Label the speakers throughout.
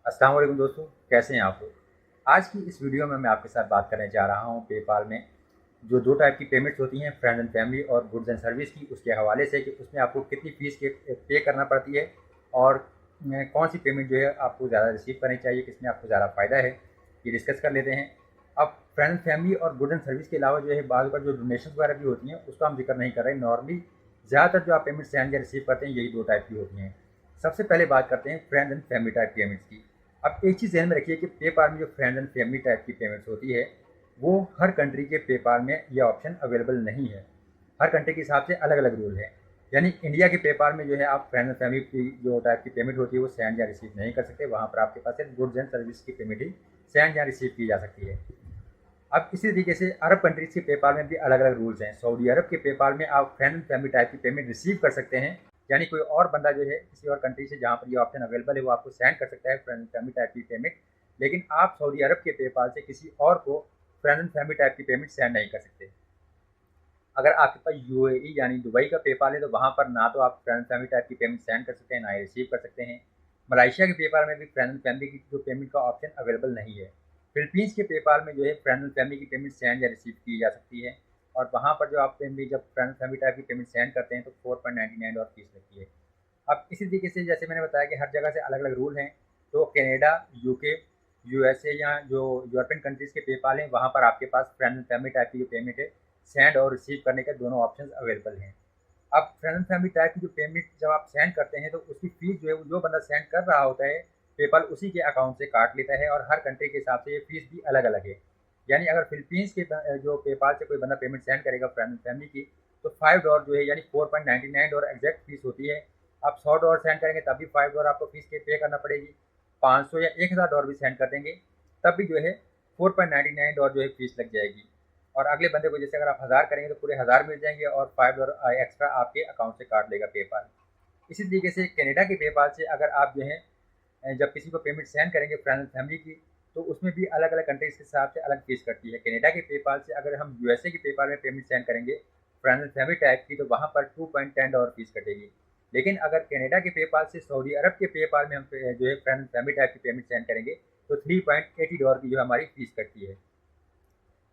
Speaker 1: अस्सलाम वालेकुम दोस्तों, कैसे हैं आप लोग? आज की इस वीडियो में मैं आपके साथ बात करने जा रहा हूं पेपाल में जो 2 टाइप की पेमेंट्स होती हैं, फ्रेंड्स एंड फैमिली और गुड्स एंड सर्विस की, उसके हवाले से कि उसमें आपको कितनी फ़ीस के पे करना पड़ती है और कौन-सी पेमेंट जो है आपको ज़्यादा रिसीव करनी चाहिए, किसमें आपको ज़्यादा फ़ायदा है, ये डिस्कस कर लेते हैं। अब फ्रेंड्स फैमिली और गुड्स एंड सर्विस के अलावा जो है बाज़ बार जो डोनेशंस वगैरह भी होती हैं, उसका हम ज़िक्र नहीं कर रहे हैं। नॉर्मली ज़्यादातर जो आप पेमेंट सेंड या रिसीव करते हैं, यही 2 टाइप की होती हैं। सबसे पहले बात करते हैं friends and family type payments की। अब एक चीज़ ध्यान में रखिए कि पेपाल में जो फ्रेंड्स एंड फैमिली टाइप की पेमेंट्स होती है, वो हर कंट्री के पेपाल में ये ऑप्शन अवेलेबल नहीं है। हर कंट्री के हिसाब से अलग अलग रूल है। यानी इंडिया के पेपाल में जो है आप फ्रेंड्स एंड फैमिली की जो टाइप की पेमेंट होती है वो सेंड या रिसीव नहीं कर सकते। वहाँ पर आपके पास सिर्फ गुड्स एंड सर्विस की पेमेंट ही सेंड या रिसीव की जा सकती है। अब इसी तरीके से अरब कंट्रीज के पेपाल में भी अलग अलग रूल्स हैं। सऊदी अरब के पेपाल में आप फ्रेंड एंड फैमिली टाइप की पेमेंट रिसीव कर सकते हैं। यानी कोई और बंदा जो है किसी और कंट्री से जहाँ पर ये ऑप्शन अवेलेबल है वो आपको सेंड कर सकता है फ्रेंड एंड फैमिली टाइप की पेमेंट। लेकिन आप सऊदी अरब के पेपाल से किसी और को फ्रेंड एंड फैमिली टाइप की पेमेंट सेंड नहीं कर सकते। अगर आपके पास यूएई यानी दुबई का पेपाल है तो वहाँ पर ना तो आप फ्रेंड एंड फैमिली टाइप की पेमेंट सेंड कर सकते हैं, ना ही रिसीव कर सकते हैं। मलाइशिया के पेपाल में भी फ्रेंड एंड फैमिली की जो पेमेंट का ऑप्शन अवेलेबल नहीं है। फिलीपींस के पेपाल में जो है फ्रेंड एंड फैमिली की पेमेंट सेंड या रिसीव की जा सकती है। और वहाँ पर जो आप पेमेंट जब फ्रेंड एंड फैमिली टाइप की पेमेंट सेंड करते हैं तो 4.99 और फीस लगती है। अब इसी तरीके से जैसे मैंने बताया कि हर जगह से अलग अलग रूल हैं। तो कनाडा, यूके, यूएसए या जो यूरोपियन कंट्रीज़ के पेपाल हैं वहाँ पर आपके पास फ्रेंड एंड फैमिली टाइप की जो पेमेंट है सेंड और रिसीव करने के दोनों ऑप्शन अवेलेबल हैं। अब फ्रेंड एंड फैमिली टाइप की जो पेमेंट जब आप सेंड करते हैं तो उसकी फ़ीस जो है वो जो बंदा सेंड कर रहा होता है, पेपाल उसी के अकाउंट से काट लेता है और हर कंट्री के हिसाब से ये फ़ीस भी अलग-अलग है। यानी अगर फिलीपींस के जो पेपाल से कोई बंदा पेमेंट सेंड करेगा फ्रेंड एंड फैमिली की, तो $5 जो है यानी 4.99 एग्जैक्ट फ़ीस होती है। आप $100 सेंड करेंगे तब भी $5 आपको फ़ीस के पे करना पड़ेगी। 500 या $1000 भी सेंड कर देंगे तब भी जो है $4.99 जो है फ़ीस लग जाएगी। और अगले बंदे को जैसे अगर आप 1000 करेंगे तो पूरे 1000 मिल जाएंगे और $5 एक्स्ट्रा आपके अकाउंट से काट लेगा पेपाल। इसी तरीके से कनाडा के पेपाल से अगर आप जो है जब किसी को पेमेंट सेंड करेंगे फ्रेंड एंड फैमिली की, तो उसमें भी अलग अलग कंट्रीज के हिसाब से अलग फीस कटती है। कनाडा के पेपाल से अगर हम यूएसए के पेपाल में पेमेंट सेंड करेंगे फ्रेंड एंड फैमिली टाइप की, तो वहाँ पर $2.10 फीस कटेगी। लेकिन अगर कनाडा के पेपाल से सऊदी अरब के पेपाल में हम जो है फ्रेंड एंड फैमिली टाइप की पेमेंट सेंड करेंगे तो $3.80 की जो हमारी फीस कटती है।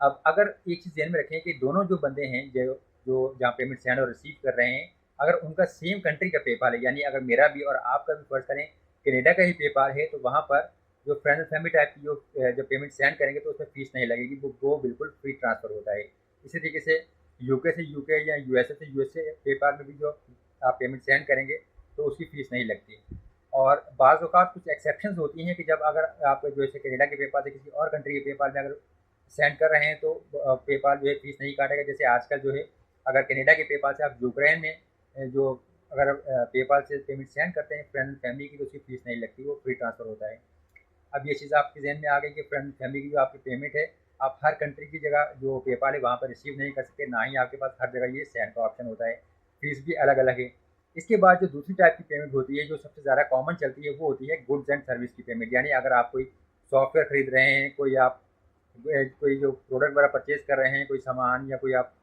Speaker 1: अब अगर एक चीज़ ध्यान में रखें कि दोनों जो बंदे हैं जो जो जहाँ पेमेंट सेंड और रिसीव कर रहे हैं, अगर उनका सेम कंट्री का पेपाल है, यानी अगर मेरा भी और आपका भी फर्ज करें कनाडा का ही पेपाल है, तो वहाँ पर जो फ्रेंड एंड फैमिली टाइप की जो पेमेंट सेंड करेंगे तो उसमें फीस नहीं लगेगी, वो बिल्कुल फ्री ट्रांसफ़र होता है। इसी तरीके से यूके से यूके या यूएसए से यूएसए पेपाल में भी जो आप पेमेंट सेंड करेंगे तो उसकी फीस नहीं लगती। और बाज़ औक़ात कुछ एक्सेप्शंस होती हैं कि जब अगर आप जो है कनाडा के पेपाल से किसी और कंट्री के पेपाल में अगर सेंड कर रहे हैं तो पेपाल जो है फीस नहीं काटेगा। जैसे आजकल जो है अगर कनाडा के पेपाल से आप यूक्रेन में जो अगर पेपाल से पेमेंट सेंड करते हैं फ्रेंड फैमिली की, तो उसकी फीस नहीं लगती, वो फ्री ट्रांसफ़र होता है। अब ये चीज़ आपके ज़हन में आ गई कि फ्रेंड फैमिली की जो आपकी पेमेंट है, आप हर कंट्री की जगह जो पेपाल है वहाँ पर रिसीव नहीं कर सकते, ना ही आपके पास हर जगह ये सेंड का ऑप्शन होता है। फीस भी अलग-अलग है। इसके बाद जो दूसरी टाइप की पेमेंट होती है, जो सबसे ज़्यादा कॉमन चलती है, वो होती है गुड्स एंड सर्विस की पेमेंट। यानी अगर आप कोई सॉफ्टवेयर खरीद रहे हैं, कोई जो प्रोडक्ट वगैरह परचेज़ कर रहे हैं, कोई सामान या कोई आप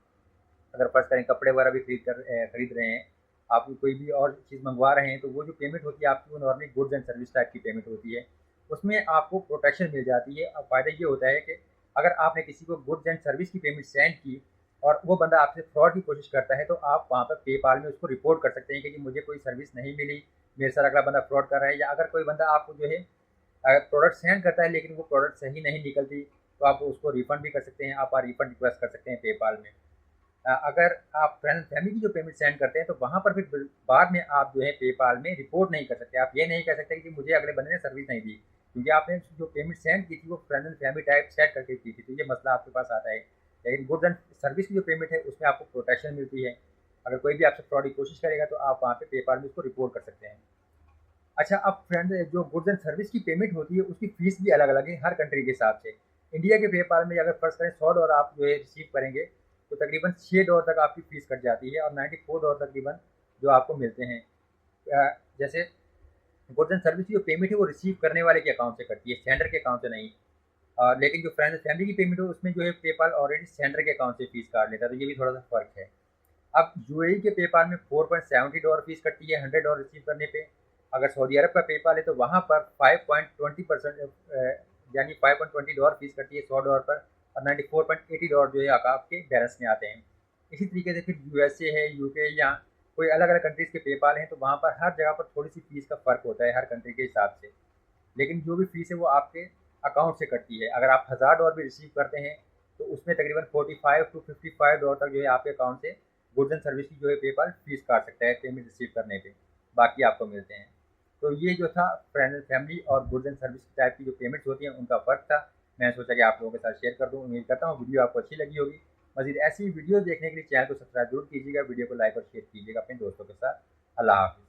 Speaker 1: अगर फ़र्ज़ करें कपड़े वगैरह भी खरीद रहे हैं, आप कोई भी और चीज़ मँगवा रहे हैं, तो वो जो पेमेंट होती है आपकी वो normally goods and service type की पेमेंट होती है। उसमें आपको प्रोटेक्शन मिल जाती है। अब फ़ायदा ये होता है कि अगर आपने किसी को गुड्स एंड सर्विस की पेमेंट सेंड की और वो बंदा आपसे फ्रॉड की कोशिश करता है, तो आप वहाँ पर पेपाल में उसको रिपोर्ट कर सकते हैं कि मुझे कोई सर्विस नहीं मिली, मेरे साथ अगला बंदा फ्रॉड कर रहा है। या अगर कोई बंदा आपको जो है प्रोडक्ट सेंड करता है लेकिन वो प्रोडक्ट सही नहीं निकलती, तो आप उसको रिफ़ंड भी कर सकते हैं, आप रिफ़ंड रिक्वेस्ट कर सकते हैं पेपाल में। अगर आप फ्रेंड फैमिली की जो पेमेंट सेंड करते हैं तो वहाँ पर फिर बाद में आप जो है पेपाल में रिपोर्ट नहीं कर सकते। आप ये नहीं कह सकते कि मुझे अगले बंदे ने सर्विस नहीं दी, क्योंकि आपने जो पेमेंट सेंड की थी वो friend and family type set करके की थी, तो ये मसला आपके पास आता है। लेकिन गुड्स एंड सर्विस की जो पेमेंट है उसमें आपको प्रोटेक्शन मिलती है। अगर कोई भी आपसे फ्रॉड की कोशिश करेगा तो आप वहाँ पे पेपाल में उसको रिपोर्ट कर सकते हैं। अच्छा, अब फ्रेंड जो गुड्स एंड सर्विस की पेमेंट होती है उसकी फीस भी अलग-अलग है हर कंट्री के हिसाब से। इंडिया के पेपाल में अगर फ़र्ज़ करें $100 आप जो है रिसीव करेंगे, तो तकरीबन $6 तक आपकी फ़ीस कट जाती है और $94 तकरीबन जो आपको मिलते हैं। जैसे गुड्स एंड सर्विस की जो पेमेंट है वो रिसीव करने वाले के अकाउंट से कटती है, सेंडर के अकाउंट से नहीं। लेकिन जो फ्रेंड फैमिली की पेमेंट है उसमें जो है पेपाल ऑलरेडी सेंडर के अकाउंट से फ़ीस काट लेता है, तो ये भी थोड़ा-सा फ़र्क है। अब यूएई के पेपाल में $4.70 फीस कटती है $100 रिसीव करने पे। अगर सऊदी अरब का पेपाल है तो वहाँ पर 5.20% यानी $5.20 फीस कटती है $100 पर, और $94.80 जो है आपके बैलेंस में आते हैं। इसी तरीके से फिर यूएसए है, यूके या कोई अलग अलग कंट्रीज़ के पेपाल हैं, तो वहाँ पर हर जगह पर थोड़ी सी फीस का फ़र्क होता है हर कंट्री के हिसाब से। लेकिन जो भी फीस है वो आपके अकाउंट से कटती है। अगर आप $1000 भी रिसीव करते हैं तो उसमें तकरीबन 45 टू $55 तक जो है आपके अकाउंट से गुड्स एंड सर्विस की जो है पेपाल फीस काट सकता है पेमेंट रिसीव करने पे, बाकी आपको मिलते हैं। तो ये जो था फ्रेंड एंड फैमिली और गुड्स एंड सर्विस टाइप की जो पेमेंट्स होती हैं उनका फ़र्क था। मैंने सोचा कि आप लोगों के साथ शेयर कर दूँ। उम्मीद करता हूँ वीडियो आपको अच्छी लगी होगी। मज़ीद ऐसी वीडियो देखने के लिए चैनल को सब्सक्राइब जरूर कीजिएगा, वीडियो को लाइक और शेयर कीजिएगा अपने दोस्तों के साथ। अल्लाह हाफ़िज़।